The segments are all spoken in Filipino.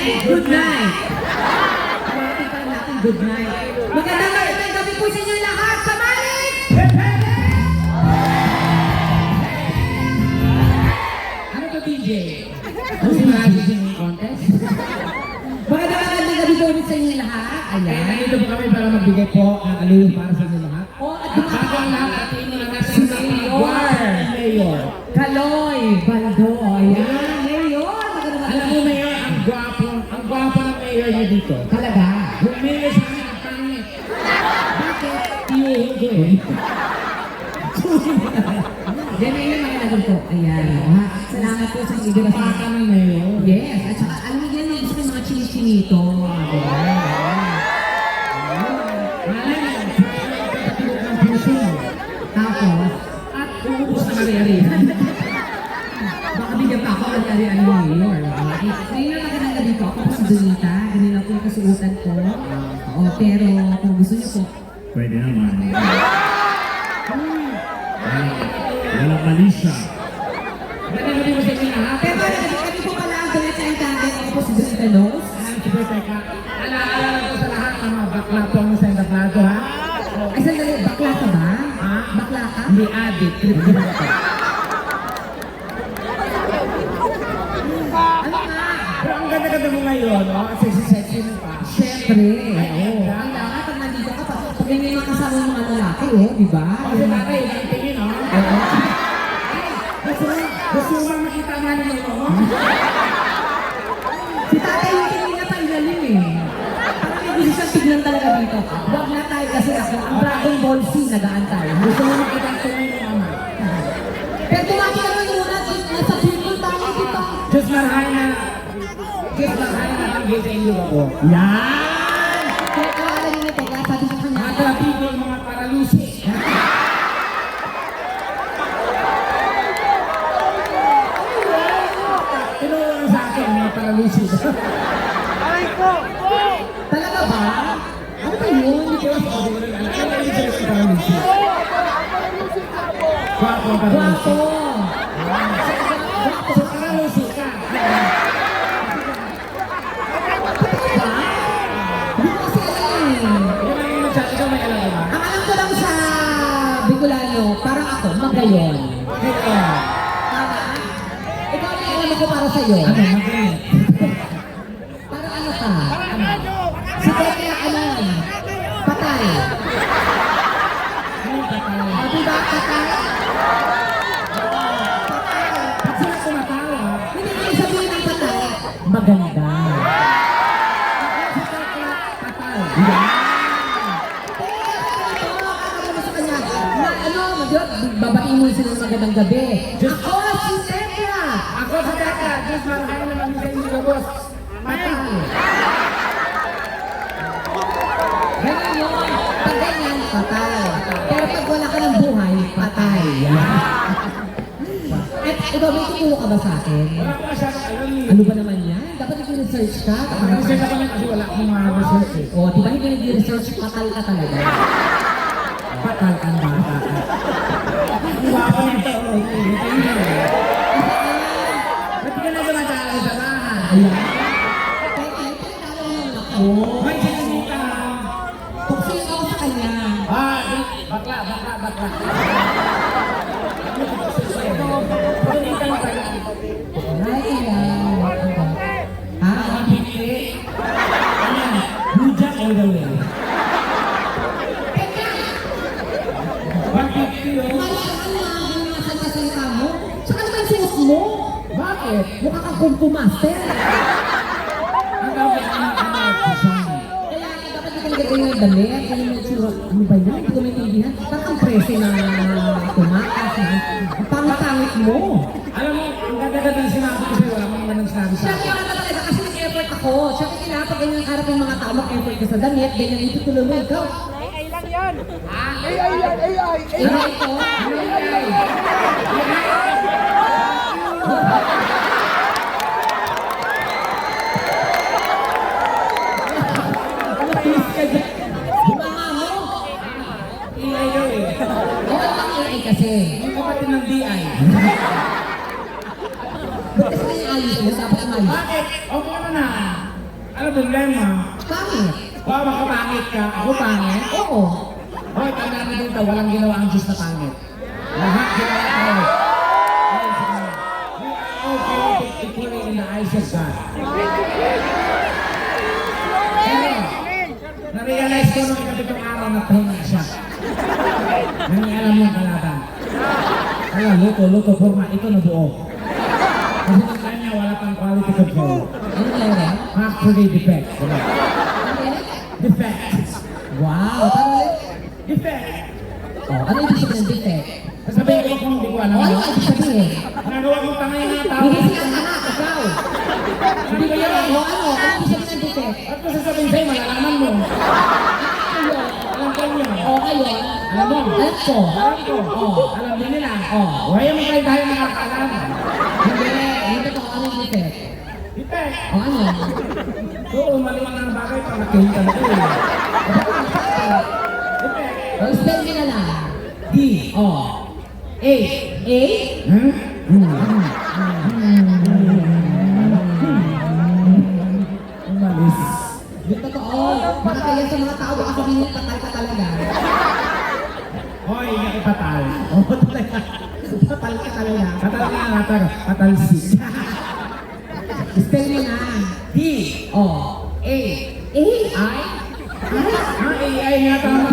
Good night. Parating pa natin good night. Magandang gabi po sa inyo lahat. Samalit! Ano to, DJ? Ano si Maraming Singing Contest? Magandang gabi po ulit sa inyo lahat. Ayan. Nandito po kami para magbigay po ng alulong para sa inyo lahat. At Habang natin mo na natin sa Mayor. Kaloy Baldo. Ayan, Mayor. Alam mo, Mayor, ang gwapo ng Mayor niyo dito. Talaga? Bumili sa akin ang pangit. Bakit? Tiyuhin. Yan na yung mga nagun po. Ayan. Salamat po sa video. Paka ng Mayor. Yes. At saka, alam mo yan, gusto ko yung mga chinichinito. Tapos, At uubos na ari-ari. baka bigyan pa ako ng ari-ari Mayor. Ngayon na magandang gabi po. Ako po si Donita. Ganun po yung kasuotan ko. Pero kung gusto niyo po, Pwede naman. Walang malisa. magandang gabi po sa inyo lahat. Pero kami po pala ang Donita Encanted. Ako po si Donita Los. Super Teka. Alaala ko sa lahat ng mga bakla po ang sa entablado, ha? Ay, sandali, bakla ka ba? Ha? Bakla ka? Hindi addict. Trip ko ba ito? Ano nga? Pero ang ganda-ganda mo ngayon, no? Kasi sexy mo pa. Siyempre. Oo. Kailangan pag nandito ka pa. Pag may mga kasama ng mga lalaki, di ba? Kasi tatay, ang tingin, no? Oo. Gusto mo ba makita nga naman mo? Si tatay yung tingin na pailalim eh. Parang may gusto siyang tignan talaga dito. Huwag na tayo kasi ako. Ang Dragon Ball Z, nagaan tayo. Gusto mo makita ang tingin mo, mama? Pero tumaki ka naman muna. Nasa people tayo, di ba? Diyos marhay na. Diyos marhay na ang gate inyo ako. Yan! Kaya kawala niyo nito. Kaya sabi sa kanya. Mga trapiko, mga paralusi. Tinulungan sa akin, mga paralusi. Talaga ba? Ano ba yun? Hindi ko alam kung ano yung paralusi. Guwapo ang paralusi. Guwapo. So, paralusi ka. Ba? Hindi ko kasi alam eh. Ikaw lang yung nagsabi, ikaw may alam ka ba? Ang alam ko lang sa Bicolano, parang ako, magayon. Ikaw. Tama? Ikaw ang alam ko para sa'yo. Ano, magaling. Para ano ka? Si Tete, ano? Patay. Ano ka tayo? O, diba? Patay? Ba't sila tumatawa? Hindi ko sabihin ng patay. Maganda. Si Tekla, patay. Babatiin mo sila ng magandang gabi. Ako si Tekla! Ako si Tekla, Diyos marhay naman sa inyo ka, boss. Patay. Ganyan yun. Pag ganyan, patay. Pero pag wala ka ng buhay, patay. At ikaw, may tutulong ka ba sa akin? Wala ko masyadong alam eh. Ano ba naman yan? Dapat nag-research ka. Kasi na kami kasi wala akong mga research eh. O, di ba hindi nag-research, patal ka talaga. Patal ang bata. Ang guwapo nito. Ba't ka na dumadaan sa bahay? Ayan. Teka, pinagdala mo naman ako. May sinisita. Tuksin ako sa kanya. Bakla. Ay, ayan. Ha? Rujak all the way. Teka! 150 oh. Malasaan na yung mga salita mo. Saka naman suot mo. Bakit? Mukha kang Kung Fu Master. Ang gawin ang design. Kaya dapat hindi ka nagagawin ng damit. Kaya may tsura. Ano ba yun? Hindi ko maintindihan. Parang ang preso na tumakas. Ang pangit-pangit mo. Alam mo, ang ganda-ganda ng sinabi ko sa'yo, wala mong ganang sinabi sa Siya akin. kaya na talaga kasi nag-effort ako. Siya kaya kailangan pag ganyan harap yung mga tao mag-effort ka sa damit. Ganyan ito tuloy mo. Ikaw. AI lang yan. Ha? AI yan, AI. Ano ito? Ano yan? Please ka dyan. Bumanga mo. AI daw eh. Okay lang AI kasi. Yung kapatid ng DI. Ba't kasi may ayos mo? Dapat ayos. Bakit? Okay ka na. Ano problema? Pangit. Baka pangit ka, ako pangit. Oo. Hoy, tanda na dito, walang ginawa ang Diyos na pangit. Lahat ginawa tayo. Ay, sige. We are all created equally in the eyes of God. Pero, na-realize ko nung ikapitong araw na pahinga siya. Nangialam yung kalaban. Kaya, luto, forma, ito na buo. Kasi nung kanya, wala pang quality control. Ano meron? Factory defect. Ano meron? Defect. Wow, paano ulit? Defect. Oh, ano ibig sabihin ng defect? Sasabihin ko kung hindi ko alam. Oh, ano ibig sabihin? Nagawa mo tanga yung mga tao. Hindi siya anak, ikaw. Hindi ko yan. O ano ibig sabihin ng defect? At kung sasabihin sa'yo, malalaman mo. Ano? Alam ko yun. O ngayon, Alam mo. alam ko. Alam ko. Alam din nila. Huwag mo kayo tayo makakaalam. Hindi, hindi ko ano yung defect. Defect. O ano? Oo, maliwan ng bagay pag nakita mo ko. Defect. O spell mo na lang. D. O. A. A? Hmm? Umalis. Yung totoo. Baka kaya sa mga tao, baka sabihin patay ka talaga. Hoy, nakipatal. Oo, talaga. Patay ka talaga. Patal nga natin. Patalsik. Spell mo na. D. O. A. A? I. AI nga tama.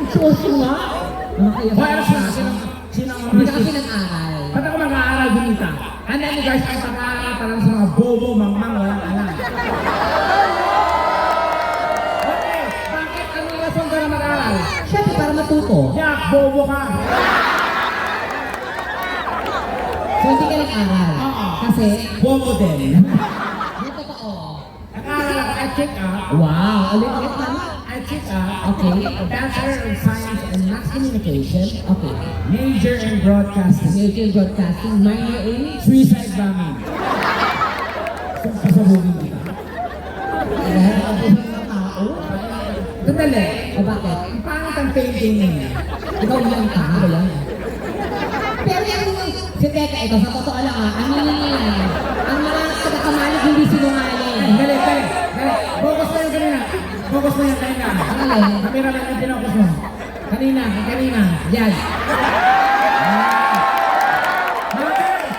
Suso nga. Baka kaya Hoy, alas na. Sino ang Hindi ka kasi nag-aral. Ba't ako mag-aaral dinita? Ano mo guys, ang pag-aaral parang sa mga bobo, mangmang, walang alam. Okay, bakit anong rason ka na mag-aaral? Siyempre, para matuto. Yak, bobo ka. So, hindi ka nag-aral. Oo. Kasi, Bobo din. yung totoo. Nag-aaral ako at check up. Wow, ulit-ulit naman. I check up. Okay. A Bachelor in Science and Mass Communication. Okay. Major in Broadcasting. Major broadcasting, minor in... Suicide bombing. Pasabugin kita. Dahil ako po ng tao. Sandali. O bakit? Ang pangit ang painting niya. Ikaw yung tao ba yan? Pero yan si Teka, ito sa totoo lang aminin niya yan. Ang mga tagakamalig hindi sinungaling. Dali. Focus na yung kanina. Focus na yung kanina. Alin? Kamera lang yung pinokus mo. Kanina. Yan.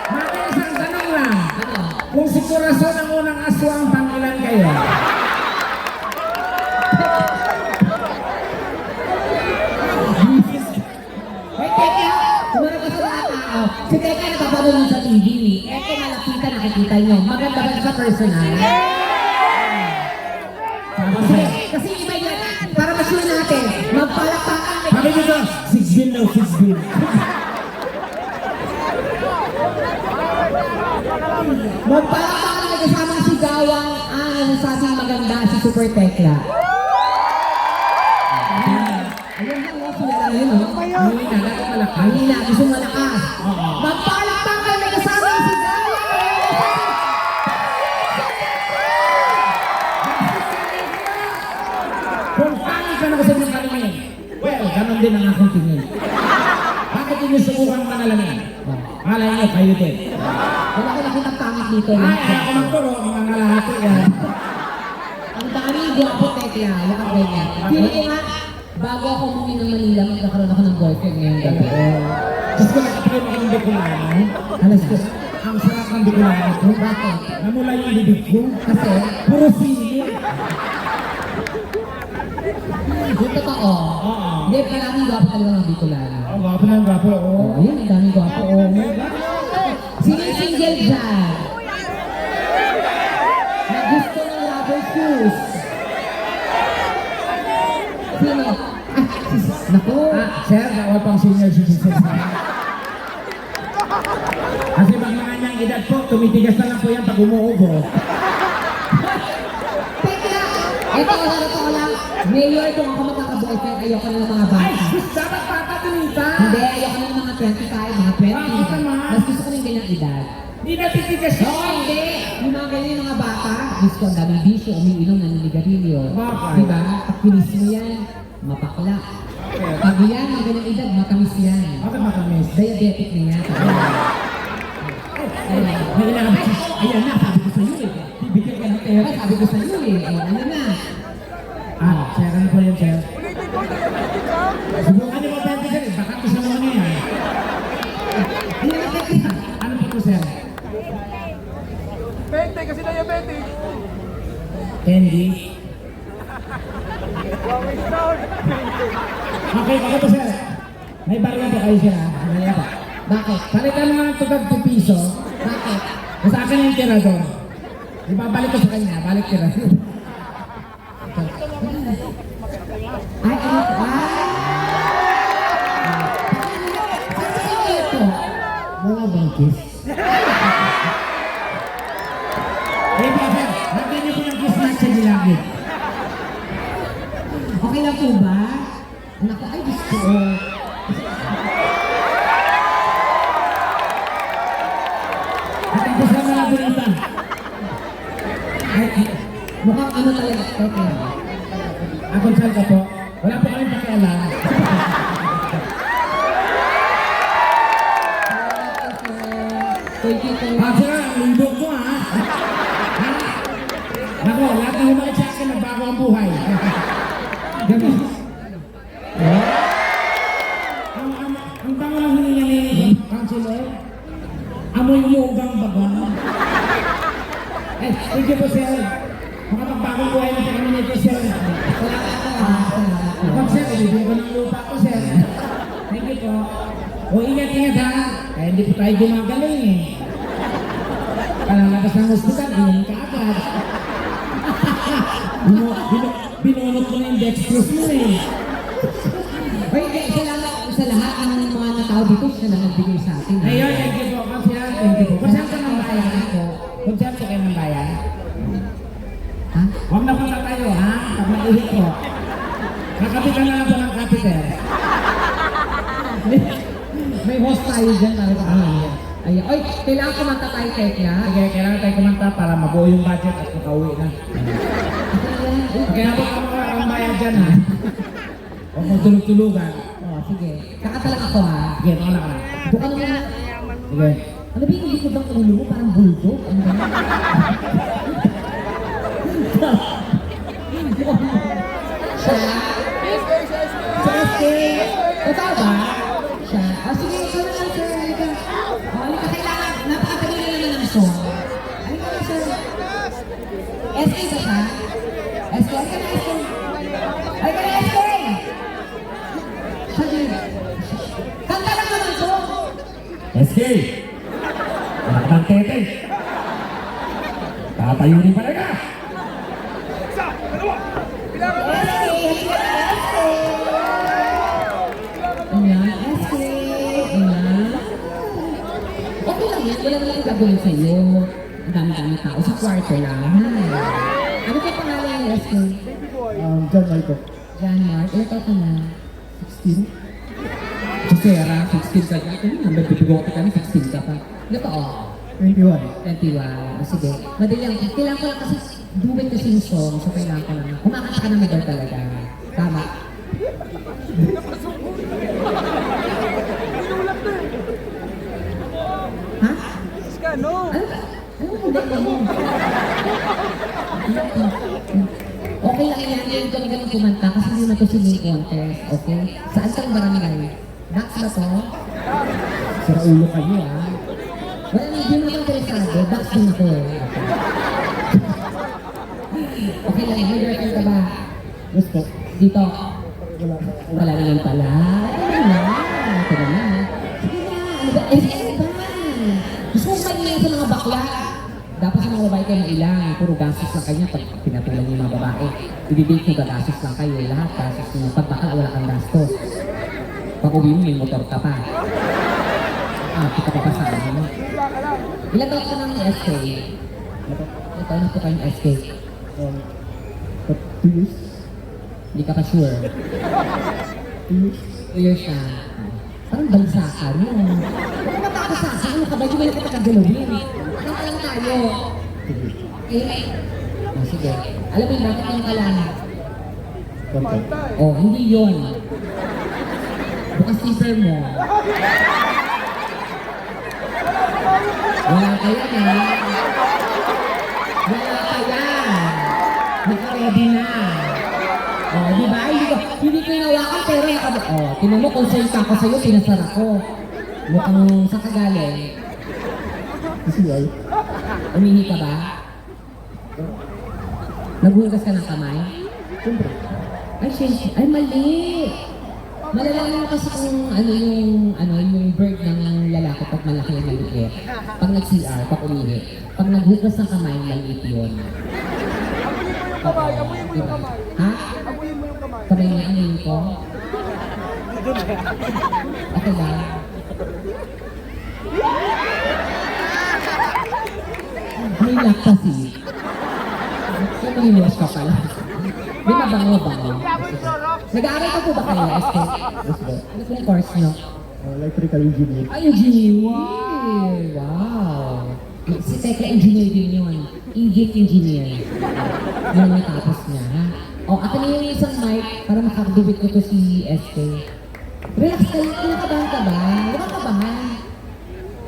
Mati, isang tanong lang. Ano? Kung si Corazon ang unang aswang, pangilan kayo? Hey, Teka! Kumara ka sa mga tao. Si Teka napapanood sa TV. Eto malapitan, nakikita nyo. Maganda ba sa personal? Sige, kasi iba yan. Para ma-sure natin. Magpalakpakan. Sabi dito, 6 bin daw, 6 bin. Magpalakpakan na kasamang sigawan ang nasasang maganda si Super Tekla. Ayun lang, no? Sila lang yun, no? Mahina, dapat malaki. Mahina, gusto malakas. Oo. Magpalakpakan na kasamang sigawan. Kung pangit ka na kasi ng kanina, well, ganon din ang aking tingin. Bakit hindi subukang manalamin? Malay niyo, kayo din. Wala ko nakitang pangit dito. no? Ay, ako magturo, mga ngalahati yan. Ang daming gwapo Tekla. Wala kang ganyan. Feeling ko nga, bago ako umuwi ng Manila, magkakaroon ako ng boyfriend ngayong gabi. Diyos ko, nakapagin ako ng Bicolano. Alas ko. Ang sarap ng Bicolano ko. Bakit? Namula yung bibig ko. Kasi, Puro sili. yung totoo. Oo. Hindi, maraming gwapo talaga ng Bicolano. Ang gwapo na ang gwapo, oo. Oh, yun, ang daming gwapo. Oh, sino yung single dyan? Na gusto ng rubber shoes? Sino? Naku! Sir, bawal pang senior citizen. Kasi pag mga niyang edad po, tumitigas na lang po yan pag umuubo. Tekla! Ito, totoo lang. Mayor, kung ako magkaka-boyfriend, ayoko na ng mga Ay, bata. dapat bata tumita. Hindi, ayoko na ng mga 25, mga 20. Bakit naman? Mas gusto ko ng ganyang edad. Hindi na titigas Oo, hindi. Yung mga ganyan mga bata, gusto ko ang daming bisyo, umiinom ng niligarilyo. Bakit? Diba? Pag kinis mo yan, mapakla. Pag yan, mga ganyang edad, matamis yan. Bakit matamis? Diabetic na yan. May inaamin. Ayan na, sabi ko sa'yo Eh, sabi ko sa'yo eh. Eh, ano na? Sir, ano po yun, sir? Ulitin ko, ulitin ka. Subukan niyo ba 20, sir? Baka gusto mo niya yan. Ano na kaya? Ano po to, sir? 20 kasi diabetic. Candy. Wait down. Okay, ako po, sir. May barya po kayo, sir, ha? Ano po? Bakit? Palitan mo ng tugag 2 piso. Bakit? Sa akin yung tirador. Ibabalik ko sa kanya, balik tirador. Ay, ano to? Saan ito? Mga bangkis. Eh, ba, sir? Lagyan niyo po ng kiss match sa gilagid. Okay lang po ba? Anak ko, ay gusto ko. At ang gusto na lang bulitan. Mukhang ano talaga. Teka. Ako, sir, ka po. Wala po kayong pakialam. Thank you po. Sir, ang lindog mo, ha? Nako, lahat na humalik sa akin, nagbago ang buhay. Ganun. Ang bango ng hininga ni Councilor, amoy yogang baga. Thank you po, sir. Makapagbagong buhay na sa kami nito, sir. Ako, sir, ibibigay ko ng lupa ko, sir. Thank you po. O, ingat-ingat, ha? Kaya hindi po tayo gumagaling, eh. Kalalabas ng hospital, inom ka agad. Binunot mo na yung dextrose mo, eh. Wait, salamat sa lahat ng mga natao dito. Siya na nagbigay sa atin. Ayun, thank you po. Konsyal, thank you po. Konsyal ka ng bayan. Konsyal ka kayo ng bayan. Ha? Huwag na punta tayo, ha? Pag maihi ko. Kakapitan na lang po ng catheter. May host tayo dyan. Ay, oy, kailangan kumanta tayo, Tekla. Sige, kailangan tayo kumanta para mabuo yung budget at makauwi na. Kaya po ang bayan dyan, ha? Huwag mo tulog-tulugan. Oh, sige. Kakatalak ako, ha? Sige, wala ka na. Bukan mo na. Sige. Ano ba yung likod ng ulo mo? Parang bulldog? Ano ba? Siya? Sa SK? Ito ba? Siya? Ah, sige, ikaw na lang, sir. Halika. Oh, halika, kailangan. Napakatagal na naman ng song. Halika na, sir. SK ba siya? SK? Halika na, SK. Halika na, SK! Siya din. Kanta lang naman to. SK! Anak ng tete! Tatayo rin pala ka! Isa, dalawa. Bilangan mo. SK! Halika na, SK! Ayan, SK! Ayan. Okay lang yan. Wala naman gagawin sa'yo. Ang dami-dami tao sa kwarto lang. Ano ka pangalan ng SK? John Michael. John Mark. Ilan taon ka na? 16? Sera, 16 ka dyan. Ano naman, bibigote ka na, 16 ka pa. Ano pa, oh? 21. 21. Sige. Madali lang. Kailangan ko lang kasi duwin kasi yung song. So, kailangan ko lang. Kumakanta ka na madal talaga. Tama. Ha? Iska, no. Ano ba? Ano ba? Ano ba? Okay lang yan. Ngayon ko ganun kumanta kasi hindi na to singing contest. Okay? Saan kang barangay? Dax ba to? Sira ulo kayo, ha? Wala na, hindi mo naman interesado. Dax din ako eh. Okay lang, may girlfriend ka ba? Yes po. Dito? Wala po. Wala naman pala. Ano na? Ito na na. Sige na. Ano ba? Ano ba? Gusto mo maingay sa mga bakla? Dapat sa mga babae kayo mailang. Puro gastos lang kayo pag pinatulan yung mga babae. Ibibig nyo gastos lang kayo. Lahat gastos nyo. Pag bakla, wala kang gastos. Pag uwi mo, may motor ka pa. Kita pa sa ano. Ilan taon ka ng SK? Ilan taon na po kayong SK? 2 years? Hindi ka pa sure. 2 years? 2 years na. Parang balsa ka mo. Ano ba tapos sa akin? Ano ka ba? Hindi mo na kita kagalawin. Ano ka lang tayo? Eh? Oh, sige. Alam mo yung bakit yung kalana? Konti. Oh, hindi yun. Bukas zipper mo. Wala pa yan, ha? Wala pa yan. pero tinan mo, concern ka ako sa'yo, pinasar ako. Mukhang sa kagaling. Kasi ay, umihi ka ba? Naghugas ka ng kamay? Siyempre. Ay, syempre. Ay, mali. Malalaman mo kasi kung yung bird ng lalaki pag malaki yung maliit. Pag nag-CR, pag umihi. Pag naghugas ng kamay, maliit yun. Amuyin mo yung kamay. Ha? Amuyin mo yung kamay. Kamay na amuyin ko? Okay ba? May lock kasi. Kung manilos ka pala. Di ba bango-bango? Nag-aaral ka po ba kayo, SK? Ano po yung course nyo? Electrical engineer. Ay, engineer! Wow! Si Tekla engineer din yun. Egypt engineer. Yun ang natapos niya, ha? O, ako na yung isang mic para makakadubit ko to si SK. Relax kayo, kinakabahan ka ba? Huwag kang kabahan.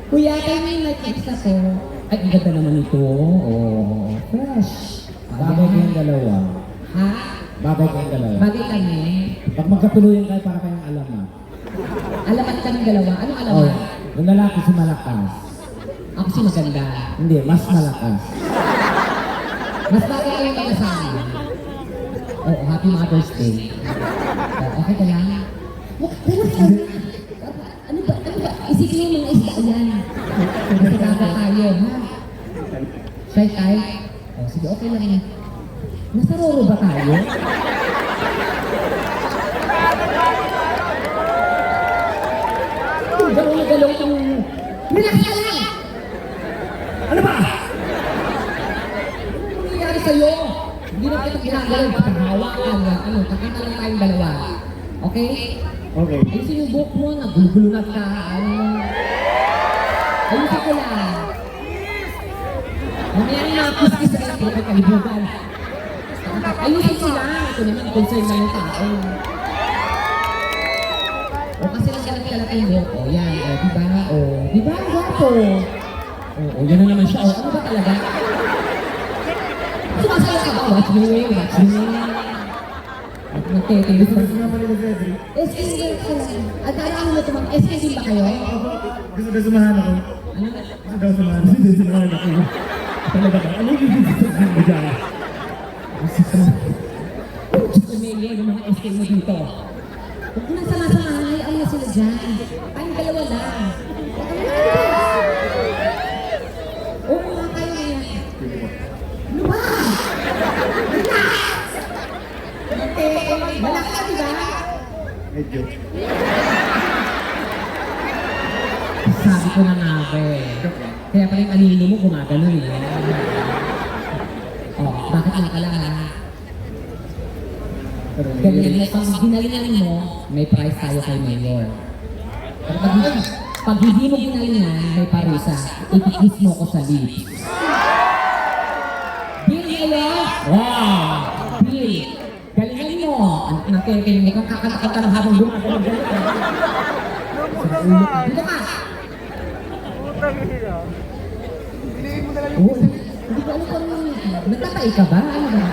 Kuya, kayo may nag-extra po. Ay, ang ganda naman ito. Oh, fresh. Bagay kayong dalawa. Ha? Bagay kayong dalawa. Bagay kami. Pag magkatuluyan kayo, para kayong alaman. Alamat kami dalawa. Anong Oh, alamat? yung lalaki si malakas. Ako si maganda. Hindi, mas malakas. Mas bagay kayong mag-asama. Oo, happy Mother's Day. Oh, okay ka lang? Relax lang. Ano ba? Isipin mo mga isda yan. Kasi baga tayo, ha? Shy tayo? Oh, sige, okay lang yan. Nasa Roro ba tayo? Galaw na galaw itong... Relax ka lang! Ano ba? Ano nangyayari sa'yo? Hindi na kita ginagalaw. Pagkahawakan lang. Kakita lang tayong dalawa. Okay? Okay. Ayusin yung buhok mo. Nagulugulo na ka. Ayusin ko lang. Mamaya yung nakakis sa ito. Kay kalibugan. Ayusin ko lang. Ito naman, concern na yung tao. O kasi nagkalat-kalat yung buhok. O yan. O diba? O diba? Gwapo. O yan na naman siya. O ano ba talaga? Sumasaya ka ba? Watch me. Watch me. At nagtetilis na. Gusto naman ni Cedric. SK ka lang. At ano mo tumang SK din ba kayo? Gusto daw sumahan ako. Ano? Gusto daw sumahan ako. Gusto sumahan ako. Talaga ba? Ano yung gusto mo dyan? Tumili yung mga SK mo dito. Huwag mo nang sama-samahan. Hayaan na sila dyan. Tayong dalawa lang. Oo nga kayo na yan. Ano ba? Malaki ka, diba? Medyo. Sabi ko na nga ba eh. Kaya pala yung anino mo gumagano eh. Oh, bakit nga pala ha? Ganyan mo, pag ginalingan mo, may prize tayo kay Mayor. Pero pag hindi mo ginalingan, may parusa. Itikis mo ko sa lips. Bill ngayon? Wow! Bill! Galingan mo! Nakikinig mo kang kakanta ng habang gumagano. Dito ka! Putang ina. Piliin mo na lang yung Oo, hindi ko alam kung nagtatay ka ba? Ano ba?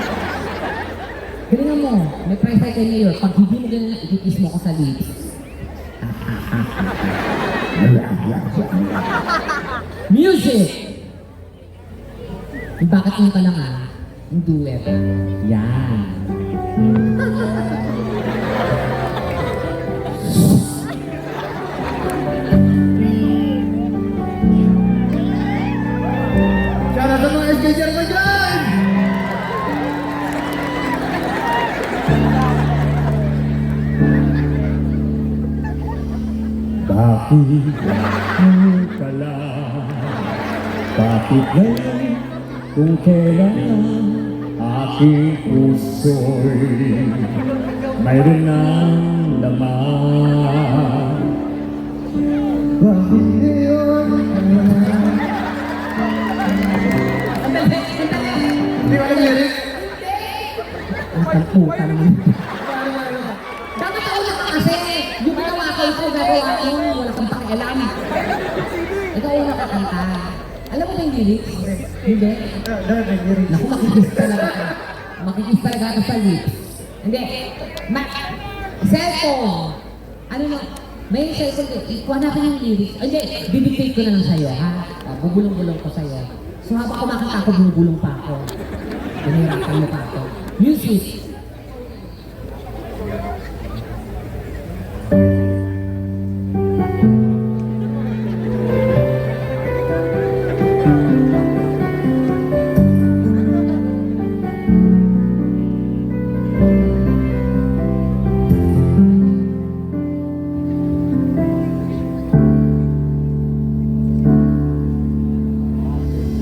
Galingan mo, may price tayo kay Mayor. Pag hindi mo ganyan, ikikis mo ko sa lips. Music! Bakit yung ka lang yung duet. Yan. Shout out sa mga SK German dyan! Bakit ka lang? Bakit ngayon kung kailan aking puso'y mayroon ng laman? Bakit ngayon? Hindi ko alam lyrics. Ang puta naman. Dapat ako na ka kasi. Yung ginawa ko ito, gagawa ko. Wala kang pakialam. Ikaw una ka kanta. Alam mo ba yung lyrics? Hindi. Dapat may lyrics. Naku, makikis talaga ka. Makikis talaga ka sa lips. Hindi. Cellphone. Ano na? May cellphone. Ikuha natin yung lyrics. Ay, hindi. Bibigay ko na lang sa'yo, ha? Bubulong-bulong ko sa'yo. So habang kumakanta ako, bumubulong pa ako. Binirakan mo pa ako. Music.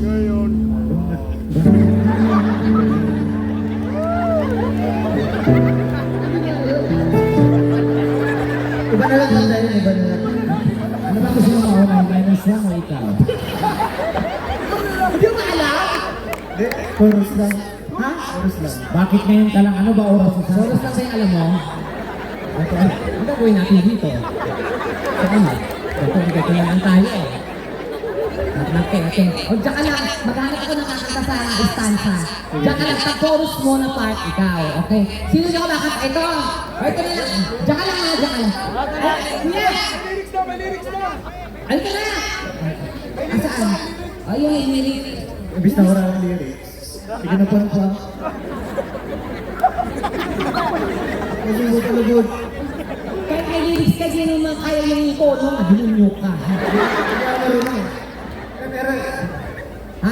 Ngayon. Iba na lang tanda yun, iba na lang. Ano ba gusto mo mauna? Minus 1 o ikaw? Hindi mo alam? Hindi, chorus lang. Ha? Chorus lang. Bakit ngayon ka lang? Ano ba oras mo sa? Soros lang sa'yo, alam mo? Ito, ang gagawin natin dito. So ano? Ito lang tayo. Okay. O diyan ka lang, maghanap ako ng kakanta sa istansa. Diyan ka lang, sa chorus mo na part, ikaw, okay? Sino niyo kumakanta? Ito! O ito na lang. Diyan ka lang ha, diyan ka lang. Kuya! Lyrics na, may lyrics na. Ano ka na? Asaan? Ayun, yung lyrics. Ibig na wala ang lyrics. Sige na pa. Nagugod. Kahit may lyrics ka, di naman kaya yung tono, madunyo ka. Kaya marunong eh. Pero, Ha?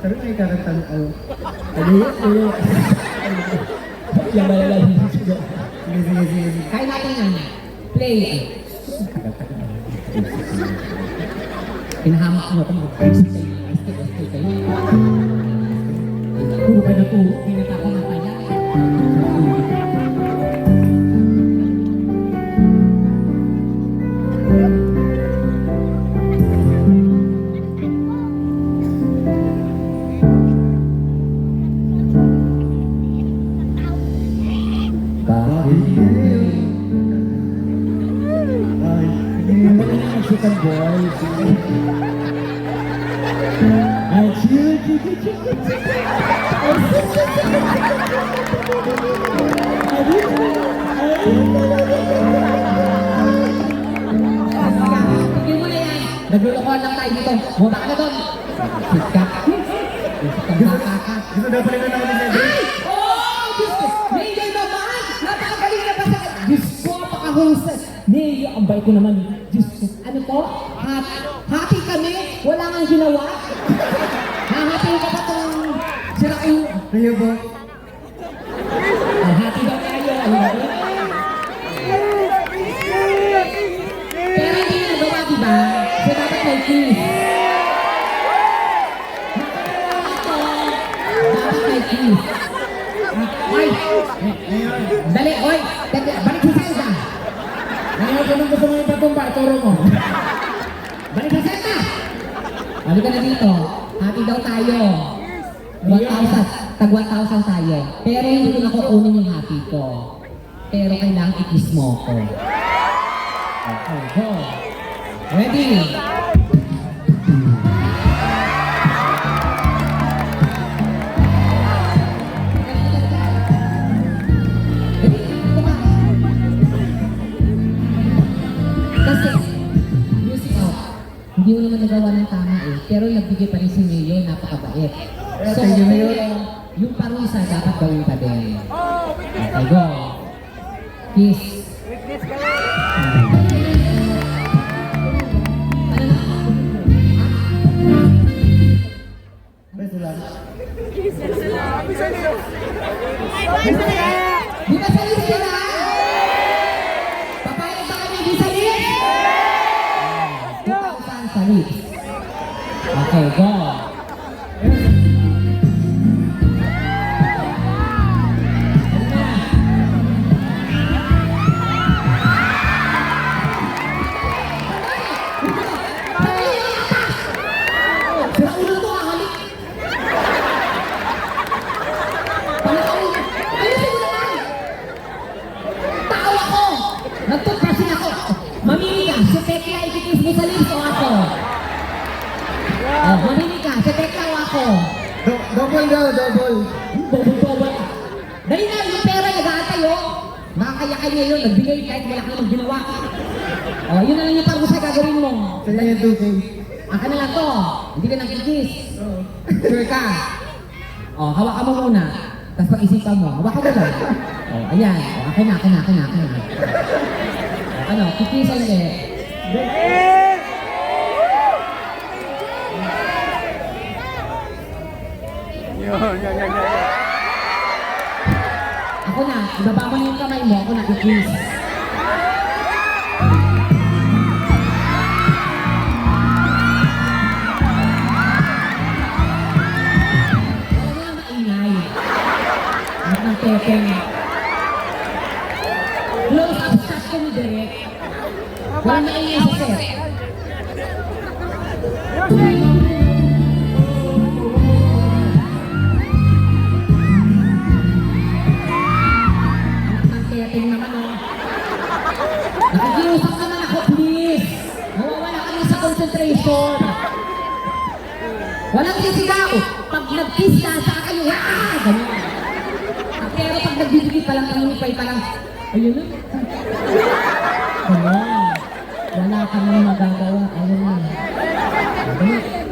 pero may karantan ako. Ano? Yung malala lyrics ko. Sige. Kaya natin yan. Play. Pinahamak mo kung mag-first kayo. Puro ka na puro. Pinata ko na kaya. Bakit ngayon? Ay, hindi mo na yung Mexican boys. Ay, chill. Tigil mo na yan. Naglulukohan lang tayo dito. Bumaba ka na doon. Sikat. Baka ka. Gusto daw pala na ako ni Nedry. Ay! Oh! Diyos ko! Mayor naman! Napakagaling na ba sa... Diyos ko, napakahusay. Mayor, ang bait ko naman. Diyos ko. Ano po? Happy kami? Wala kang ginawa? Happy ka pa itong sira ulo. Kayo ba? Happy daw tayo. Ano ba? Pero hindi na nagawa, diba? So dapat may kiss. Dapat may kiss. Oy! Dali, oy! Balik sa Zelda! Ngayon, kung gusto mo yung patumba, turo mo. Balik sa Zelda! Balik ka na dito. Happy daw tayo. 1,000. Tag 1,000 tayo. Pero hindi ko nakukunin yung happy ko. Pero kailangan i-kiss mo ko. Okay, go. Ready? Kasi, music out. Hindi mo naman nagawa ng tama eh. Pero nagbigay pa rin si Mayor, napakabait. So, thank you, Mayor. yung parusa dapat gawin pa din. Okay, go. Kiss. Witness kayo. Ano na? Beso lang. Sabi sa inyo. Di ba sa list sila? Papayag ba kami di sa list? 2,000 sa list. Okay, go. Sira ulo to, halik. Ayusin mo naman! Tao ako! Nagtutbrushing ako! Mamili ka! Si Tekla ikikiss mo sa lips o ako? Oh, mamili ka! Si Tekla o ako? Double daw, double. Bobol-bobol ka! Dali na! Yung pera nag-aantay oh! Makakaya niya yun, nagbigay kahit wala kang ginawa. O, yun na lang yung pag-usay gagawin mo. Kaya 2K. Akin na lang to. Hindi ka nakikis. Sure ka. O, hawakan mo muna. Tapos pag-isipan mo, hawakan mo lang. O, ayan. O, akin na. O, ano, kikisan ulit. Yan. Ako na, ibaba mo na yung kamay mo, ako na kikis. Wala mo na maingay. At ng pepeng. Close up shot ko ni Derek. Wala maingay sa set. Ang pepeng naman oh. Nakikiusap naman ako, please. Nawawala kami sa concentration. Walang sisigaw. Pag nag-kiss na, saka kayo, ganyan. Pero pag nagbibigay pa lang, nanginipay pa lang, ayun na. Ganyan. Wala ka nang magagawa. Ayun na. Ganyan.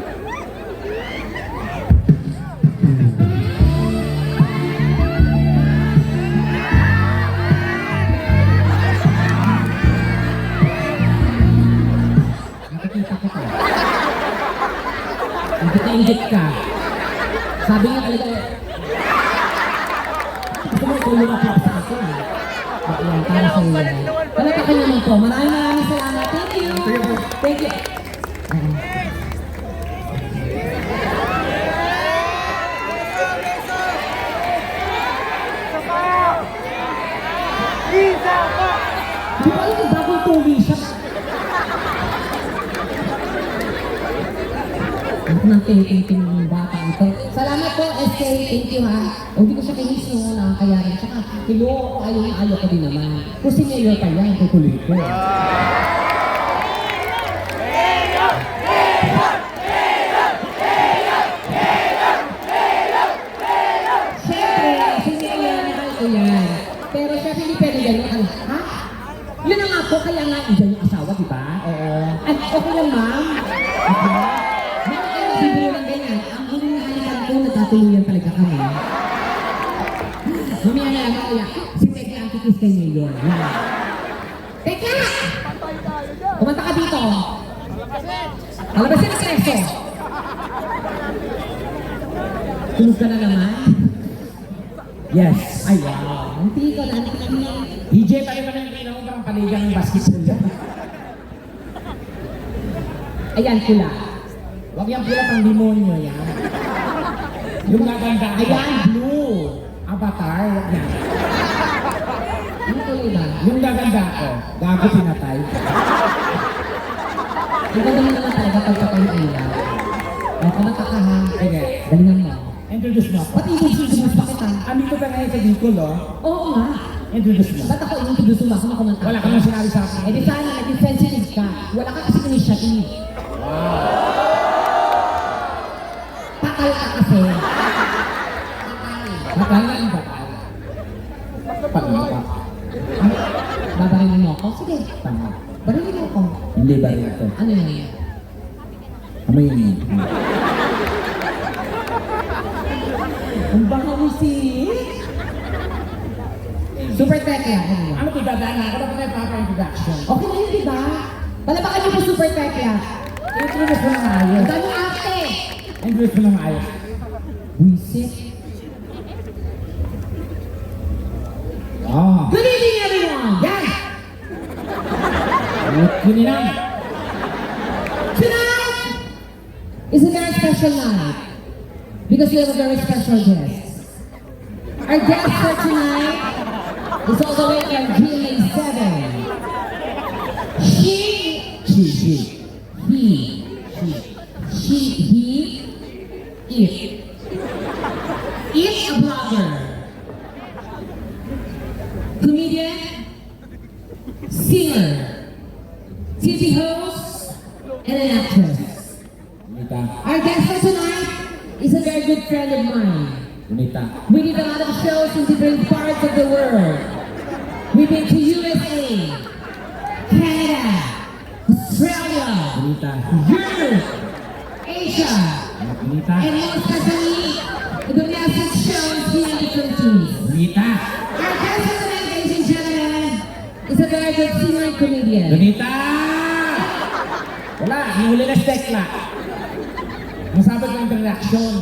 Nakikita ko to. Ingit ka. Sabi nga talaga, gusto mo ikaw yung aklap sa akin. Ayan, para sa iyo. Wala ka kanya naman po. Maraming salamat. Thank you. Thank you. Isa pa! Di ba alam yung bagong tuwi siya? Ako nang tinitingin ng bata ito. Salamat po, SK. Thank you ha. O, hindi ko siya kinis no, nakakayarin. Tsaka, kilo, ayaw ko din naman. Kung si Mayor pa yan, tutuloy ko. Siyempre, si Mayor, mahal ko yan. Pero syempre, hindi pwede gano'n. Ano, ha? Yun na nga po, kaya nga, iyan yung asawa, di ba? Oo. At okay lang, ma'am. Okay. Meron kayo nagbibiro ng ganyan. Ang huling nahalikan ko, nagkatuluyan talaga kami. Mamaya na lang kaya, si Teka ang kikis kay Mayor. Yan. Teka! Kumanta ka dito. Palabasin ang preso. Tulog ka na naman? Yes. Ay, wow. Ang tiko na, ang tiko. DJ pa rin pa ng ilaw, parang paligang ng basketball yan. Ayan, pula. Huwag yung pula pang demonyo yan. Yung naganda. Ayan, blue. Avatar, huwag yan. Ano kulay ba? Yung gaganda ko, gago pinatay. Ang ganda mo naman talaga pagpatay ng ilaw. O, kumanta ka ha. Sige. Galingan mo. Introduce mo ako. Ba't i-introduce pa kita? Andito ka ngayon sa Bicol, oh. Oo nga. Introduce mo. Ba't ako i-introduce mo ako na kumanta? Wala ka nang sinabi sa akin. Eh di sana naging sensitive ka. Wala ka kasi initiative. Pakal ka kasi. Bakal na yung bakal. Pag-iba. Babarilin mo ako? Sige. Tama. Barilin mo ako. Hindi ba ito? Ano yun? Amoy yun. Ang baka mo si... Super Tekla. Ano ko dadaan na ako na pala papa-introduction? Okay na yun, di ba? Palabakan niyo po Super Tekla. Introduce mo ng ayos. Ang dami ate. Introduce mo ng ayos. Wisit. Ah. Good evening, everyone! Yan! Yun lang. Tonight is a very special night because we have a very special guest. Our guest for tonight is all the way from GMA7. He is a blogger, comedian, singer, TV host, and an actress. Unita. Our guest for tonight is a very good friend of mine. Unita. We did a lot of shows in different parts of the world. We've been to USA, Canada, Australia, Bonita. Europe, Asia, Bonita. and most especially the domestic shows here in the Philippines. Bonita. Our guest for tonight, ladies and gentlemen, is a very good singer and comedian. Bonita! Wala, huli na stekla. Masabi ko introduction.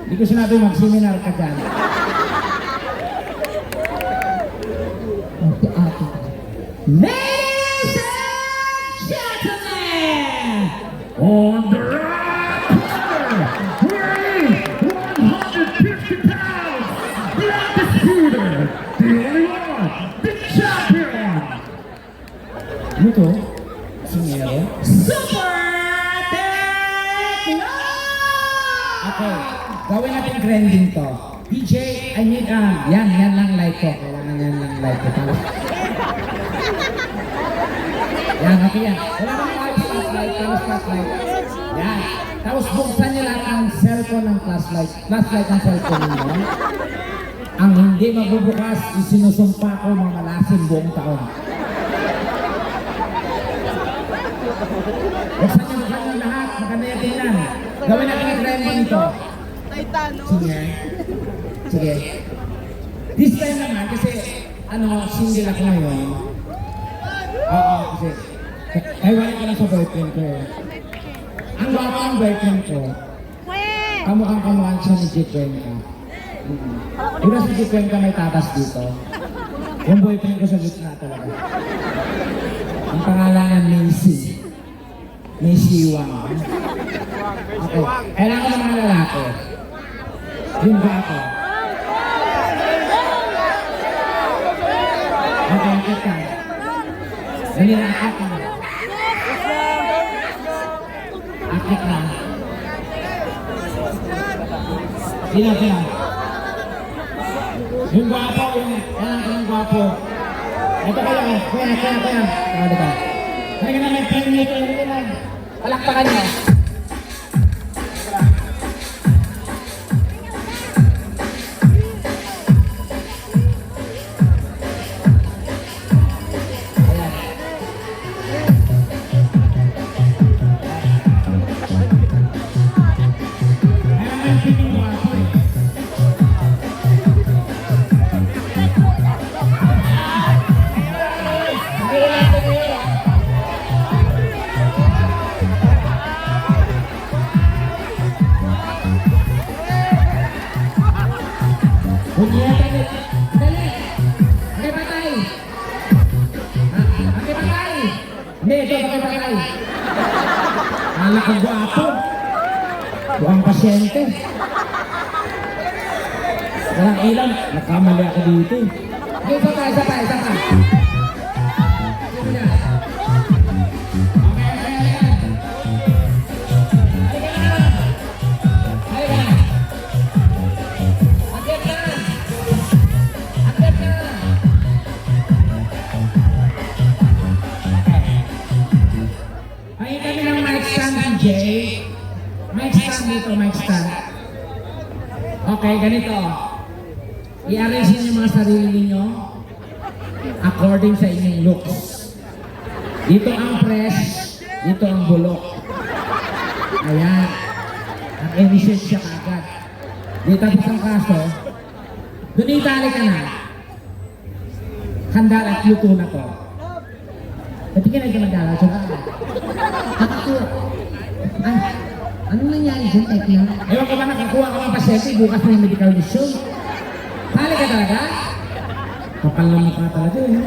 Hindi ko sinabi mag-seminar ka dyan. Ate. Ladies and gentlemen, On the right corner, weighing 150 pounds, the undisputed, the only one, the champion. Ano to? Singero? Super Tekla! Okay, gawin natin trending to. DJ, I need, yan lang like ko. Kailangan yan lang like ko. Yan, okay yan. Wala kang flashlight, flashlight. Yan. Tapos buksan niyo lang ang cellphone ng flashlight. Flashlight ng cellphone niyo. Ang hindi magbubukas, isinusumpa ko mga lasin buong taon. Buksan niyo lahat. Maganda yung tingnan. Gawin natin ang trending to. Sige. Sige. This time naman, kasi single ako ngayon. Oo, kasi kaiwala ko lang sa boyfriend ko. Ang gwapo ang boyfriend ko, kamukhang siya ni G. Cuenca. Diba si G. Cuenca may tatas dito? Yung boyfriend ko sa gitna talaga. Ang pangalan Macy. Macy Wang. Okay, kailangan ko ng mga lalaki. Yung gwapo. Okay, akit ka. Dali na, akit ka. Akit na. Sino. Yung gwapo, yung gwapo. Ito kayo, kuya. Tawad ka. Kaya na may friend nito, hindi na. Palakpakan niyo. Anak ko gwapo. Buang pasyente. Walang ilan. Nakamali ako dito. Okay, isa pa. Sige na. Mic stand. Okay, ganito. I-arrange niyo yung mga sarili niyo according sa inyong looks. Dito ang fresh, dito ang bulok. Ayan. Ang initiate siya agad. Dito ang kaso, doon itali ka na. Handa at yuto na to. Pati ka na magdala. Ano nangyari dyan, Tekla? Ewan ko ba nakakuha ka ng pasyente, bukas na yung medical mission. Hali ka talaga? Kapal na mukha talaga eh.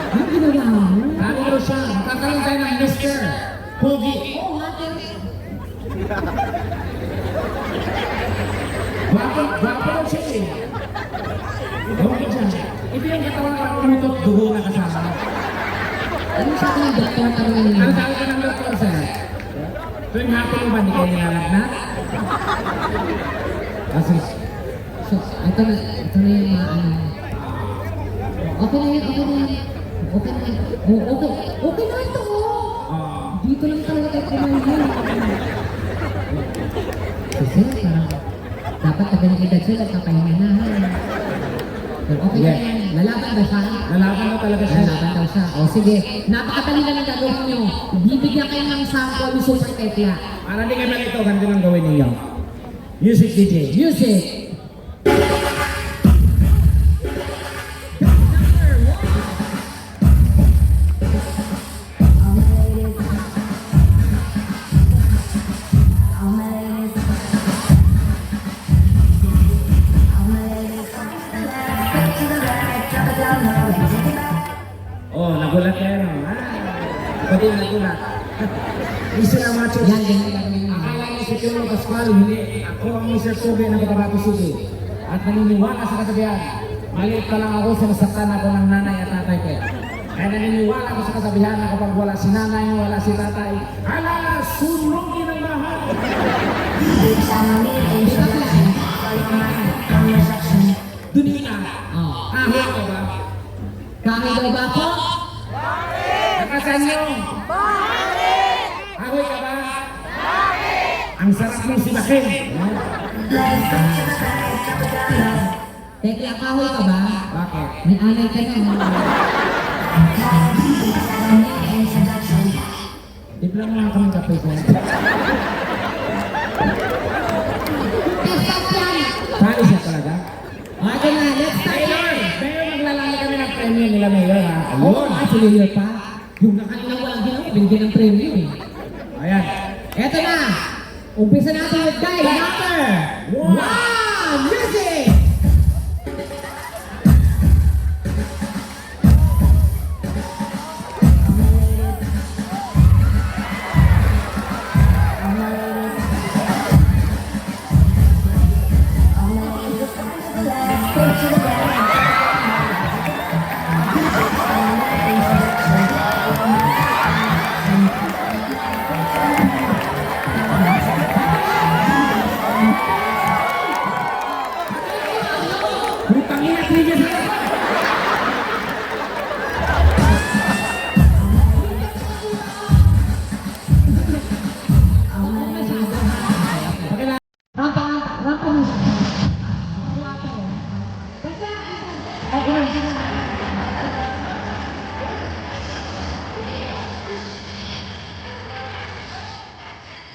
Ano ginawa mo? Hali ko siya, makakaroon tayo ng Mr. Pogi. Oo nga, pero... Gwapo daw siya eh. Ewan ko siya. Ito yung katawan ng umutot, dugo na kasama. Ano sa akin, doktor? Ang sabi ko ng doktor, sir? Tuwing hapon mo ba, di kayo nilalagnat? Kasi, So, ito na yung mga ano. Okay na yan. Okay na ito. Dito lang talaga tayo kumain. Kasi parang dapat na ganang edad sila, kakahinga na. Pero okay Sige. na yan. Lalaban ba siya? Lalaban na talaga siya. Lalaban daw siya. O sige, napakadali lang ang gagawin nyo. Bibigyan kayo ng sample ni Super Tekla. Para di kayo malito, ganito lang gawin ninyo. Music DJ. Music! Oh, nagulat kayo. Pati nagulat. Isa na macho. Yan, ganyan lang yun. Akala niyo si Piolo Pascual, hindi. Ako ang Mr. Tube ng Cotabato City. At naniniwala sa kasabihan. Maliit pa lang ako, sinasaktan ako ng nanay at tatay ko. Kaya naniniwala ako sa kasabihan na kapag wala si nanay, wala si tatay, ala, sunugin ang bahay. Doon yun na. Oh. Ahon ka ba? Kami daw ba ako? Nakasan nyo? Ahoy ka ba? Ang sarap mong sibakin. Tekla, kahoy ka ba? Bakit? May anay ka na. Tipla mo nga kami kape ko. Sali siya talaga? Okay na, let's start Mayor! yan! Mayor, maglalami kami ng premyo nila, Mayor, ha? Oo, actually yun pa. Yung nakanina walang ginawa, binigyan ng premium eh. Ayan. Eto na! Umpisa natin with guy number one! Music! Putang ina, trigger sa Rampa, rampa mo.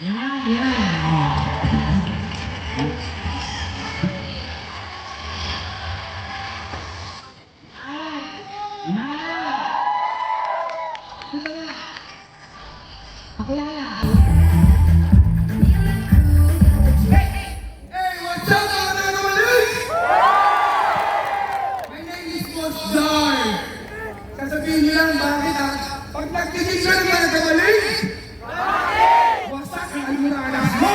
Yan, yan. Pakilala. Hey, what's up, mga nagamalig? My name is Boss Dar. Sasabihin niyo lang bakit ah? Pag nagtitig siya ng mga nagamalig, wasak ang almoranas mo!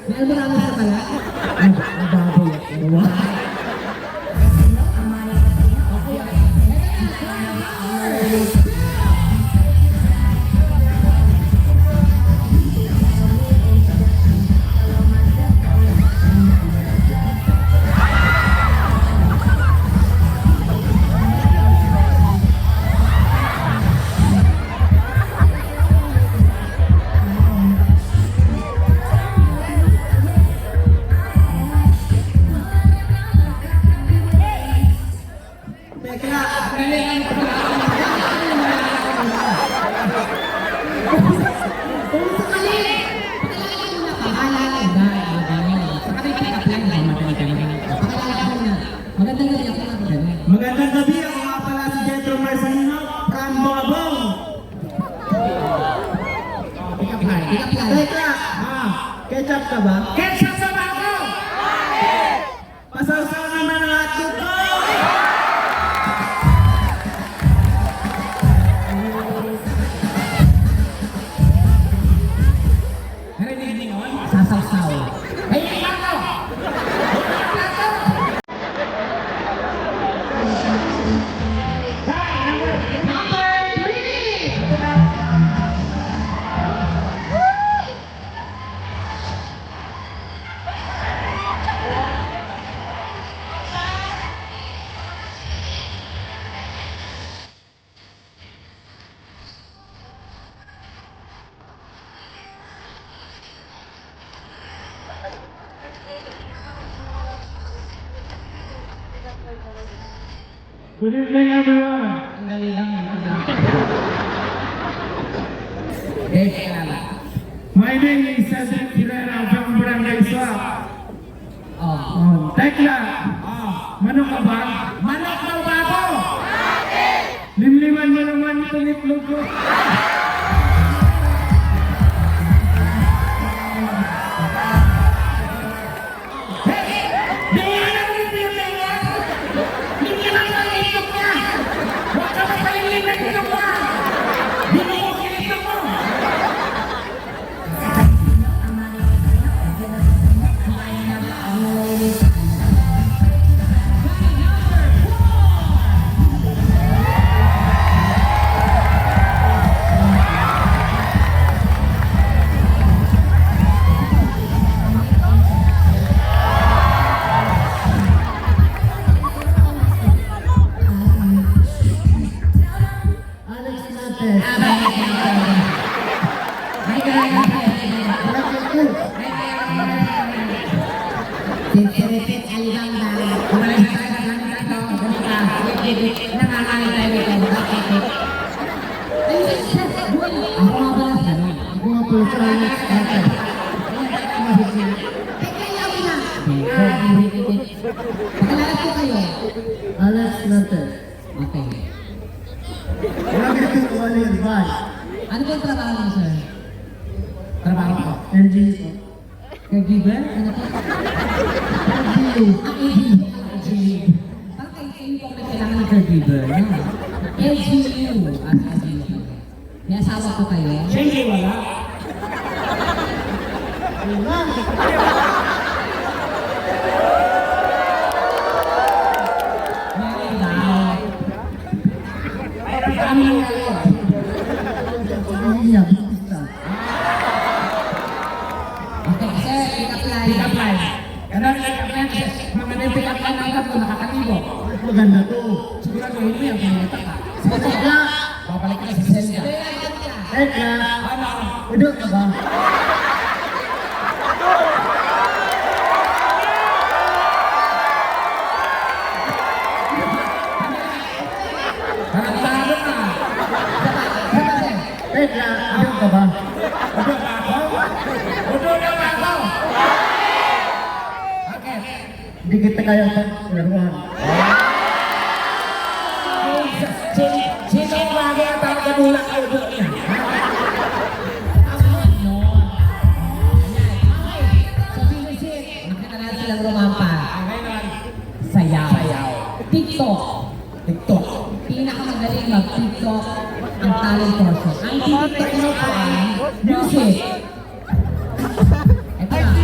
May almarami sa pala. Ang baboy ako. Tekla, galingan ko na. Kung sakali, pakilala mo na pangalan. Dahil, ganyan. Saka rin pick-up line. Pakilala mo na. Magandang gabi ako na. Ganyan. Magandang gabi, ako nga pala si Jetro Marcelino from Bongabong. Pick up line. Pick-up line. Tekla, ketchup ka ba? Ketchup sa bako! Pasawsaw naman ang hotdog ko! Narinig niyo yun? Sasaw-saw. Ay, plato! Plato! Good evening, everyone. Ang dali lang. Dave, kilala. My name is Cedric Herrera from Barangay Swap. Oh. Tekla, manok ka ba? Manok daw ba ako? Limliman mo naman itong itlog ko. Di mo alam mo yung pinagawa? Hindi naman ang itlog niya! Huwag ka mapalingin ng itlog mo! Binuhok yung itlog mo! Sincerity, alibang ba? Kumalis na tayo sa kanila ito. Kumita. Nakakain tayo dito. Ayun, siya. Ako nga pala sa ganun. Ako nga pala sa Alex Natter. Teka, yaw na. Pakilala ko kayo. Alex Natter. Okay. Ano ba yung trabaho mo, sir? Trabaho ko. LGU po. Caregiver? Ano po? LGU. LGU. Parang kayo po may kailangan ng caregiver. LGU. LGU. May asawa ko kayo? Siyempre wala. Meron daw. Mayroon sa amin ang galaw. Okay, sir, pick up line. Pick up line. Ganun lang pick up line. Maganda yung pick up line ng ko nakakatibo. Maganda to. Siguraduhin mo yan. Pumunta ka. Tekla! Babalik ka sa selda. Tekla, Ano? udok ka ba? Tarantado ka. Tekla, udok ka ba? Udo ba ako? Udo na ba ako? Okay. Hindi kita kaya laruan. Sino ang bagay ang tawag na bulak ka udo niya? So, sinisit. Nakita natin silang rumampa. Okay naman. Sayaw. Sayaw. TikTok. TikTok. Pinakamagaling mag-TikTok ang talent person. Ang TikTok mo po ay music. Ito na.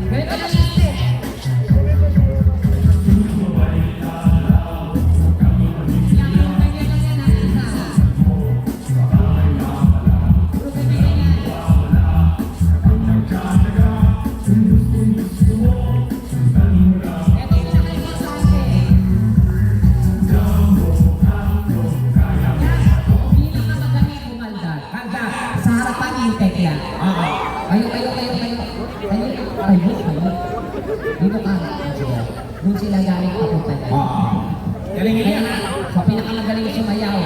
Ganito na siya. Pinakamagaling kumaldad. Kanta. Sa harapan yung tekla. Oo. Kayo. Dito ka. Sige. Doon sila galing papunta na. Oo. Galingin Kaya yan. nga, sa pinakamagaling sumayaw.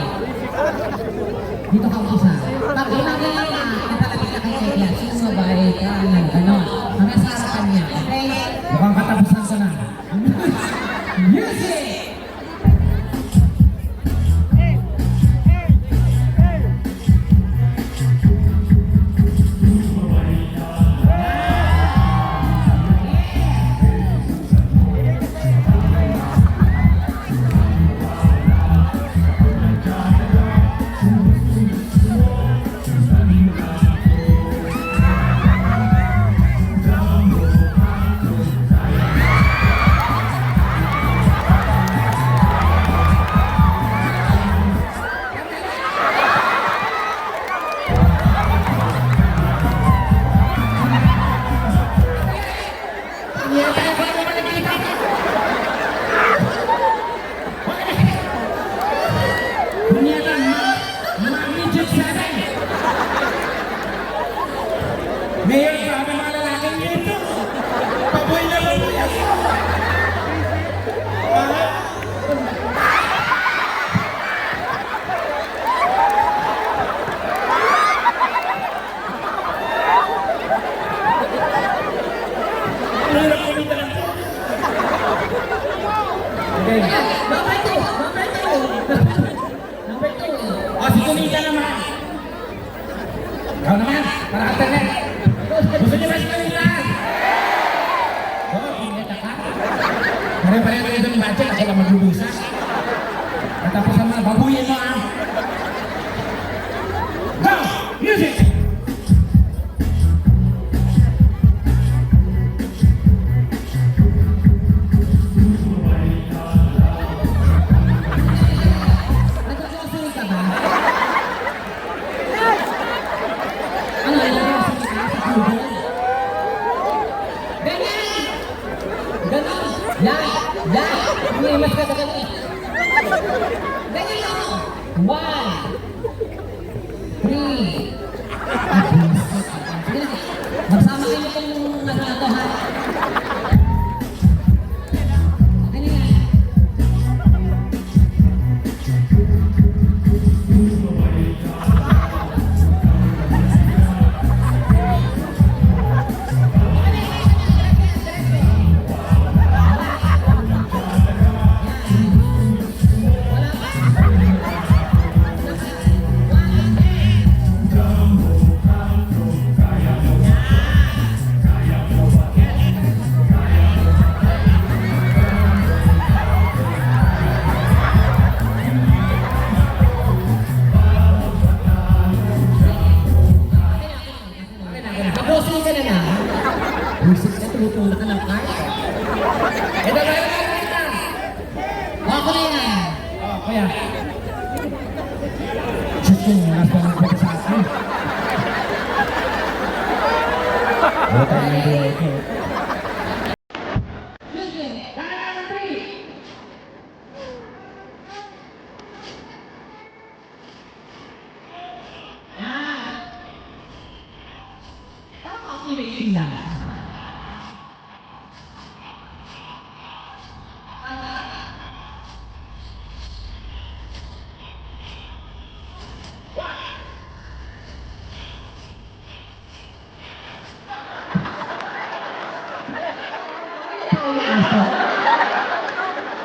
Dito ka umpisa. Pag ginagawa ka, natalapit ka kay tekla. Sino ba ay ganon? Hanggang sa harapan niya. Okay? Mukhang katapusan ka na. Music! Mayor, grabe mga lalaking dito. Paboy na paboy ako. Okay. Number 2. Number 2. Number 2. O, si Kunika naman. Ikaw naman, para alternate. Gusto niyo ba si Kunika? Oo, Kunika ka. Pare-pareho kayo doon yung budget, ako lang magbubusa. At tapos naman, babuyin mo ah. Go! Music! Nagkakasunod ka ba? Ano, nagkakasunod ka sa Google? Ganyan! Ganon! Yan! Yan! May mas ka sa ganyan. Ganyan lang! 1 3 Sige na. Magsama kayo itong ano na to, ha? Okay na yan. Mag-grocery ka na na. Music na, tumutulak ka ng card. Ito ba yun? Ako na yan. Oh, kaya. Diyos ko, nasa lang ko sa akin. Wala tayo ng buhay ko. Tingnan.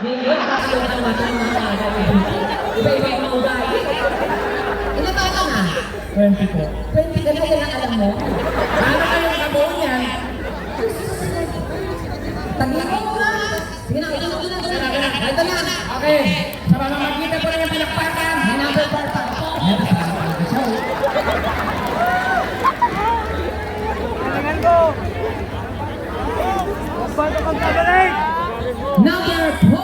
Ngayon, bakit yung mga mga iba-iba yung mga ugali? Ilan taon ka na? 20 po. 20 ka na, yan ang alam mo? Ano kayong kabuo niyan? Taglaw mo na! Sige na, ito na. Ito na. Okay, sa mamamagitan po ng pinakpakan. May number bar pa ako. Number 4.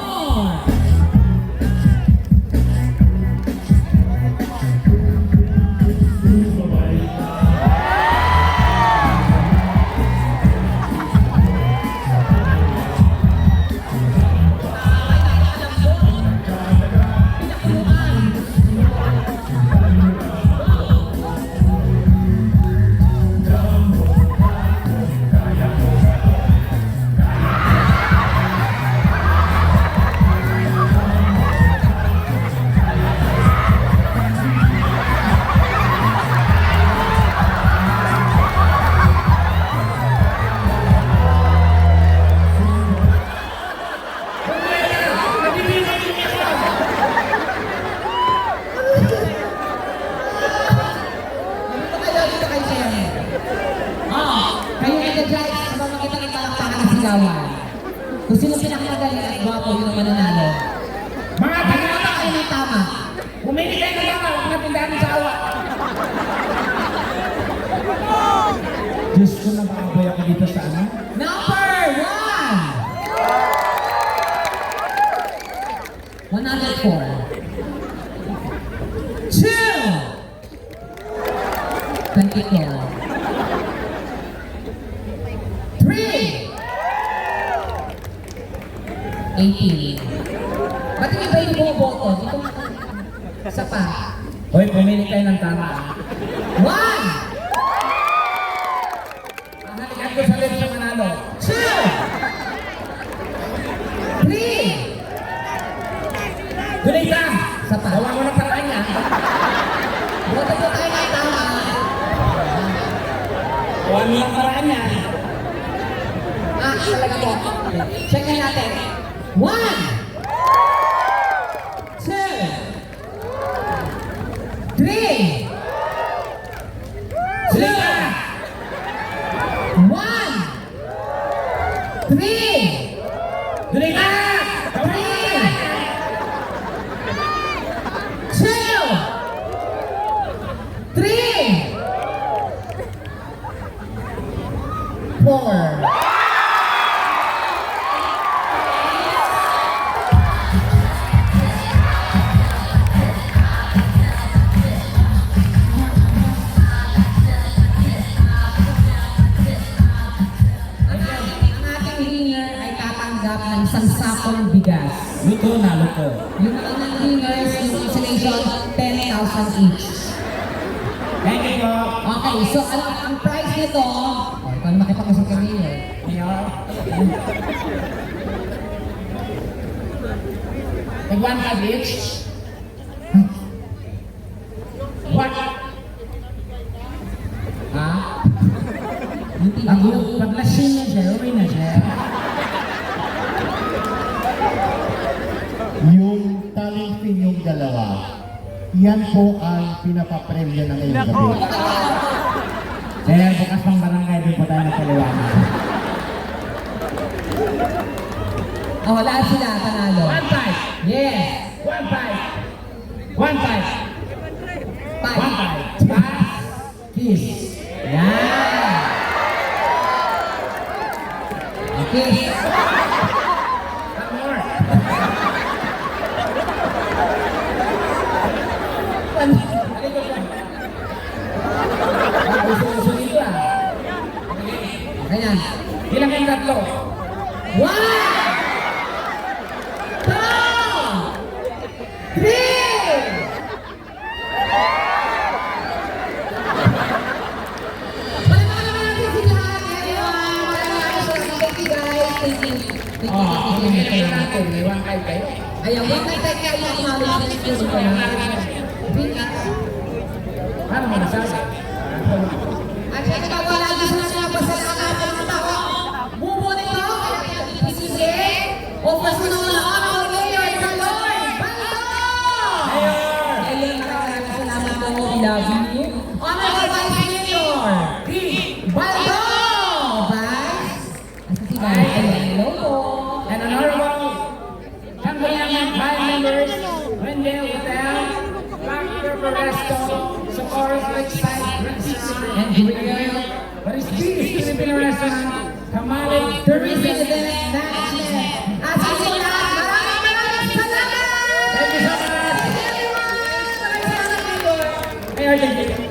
Kung sino pinakamagaling at gwapo yung mananalo. Mga Tama tagala, kayo ng tama. humili kayo ng mga, huwag natin dahil sa awa. Diyos ko, nabakaboy ako dito sa ano? Number 1. 18. Ba't yung iba yung bumoboto? Dito isa pa. Hoy, pumili kayo ng tama. 1, Ang halikan ko sa left sa manalo. 2, 3. Tuloy ka! Isa pa. Gawa mo ng paraan niya. Boto po tayo ng tama. Gawa mo ng paraan niya. Talaga po. Check na natin. 1, 3, Dali ka! 2, 3, 4. Ang ating winner ay tatanggap ng isang sakong bigas. Luto na, luto. Yung mga winners, yung consolation, 10,000 each. Thank you po. Okay, so ang price nito, ikaw na makita ko sa kanina. Mayor. Tag 1 each. What? Ha? Yung Ako, tinagyo. pag-lasing na siya, uwi na siya. Yung talipin yung dalawa, yan po ang pinapapremyo ng ngayong gabi. Kaya bukas pang barangay, din po tayo nagpaliwanag. Oh, wala sila, panalo. 1-5. Yes. 1-5. 1-5. 5. 1-5. Pass. Kiss. Yan. Okay. One more. Uso-uso dito ah. Okay na. Ilang kayong tatlo? 1, 2, 3. Palamakan naman natin si lahat, everyone. Thank you guys. Thank you. Thank you. Oo, Thank you. okay na natin. May 1-5 kayo. Ayan, wag na tayo kayo ng acknowledgement ko dito na. Ano mo nasabi? At syempre, wala na sa mga pasalamat ng mga tao. Bubo nito, kaya pinag-ipisili. O pasunod na ako, Mayor Kaloy Baldo! Mayor, maraming salamat po. We love you. Honorable Vice Mayor Baldo! Vice? Asa si Vice? Ayan, hello po. And honorable Cambodian band members, Wendell Hotel, Black River Resto, Socorro Lakeside Restaurant, And Grill. Baristis Filipino Restaurant, Kamalik Tourism Tourism. Event Management. At sa inyo lahat, maraming salamat! Thank you so much. Thank you everyone! Maraming salamat, Mayor! Mayor, thank you.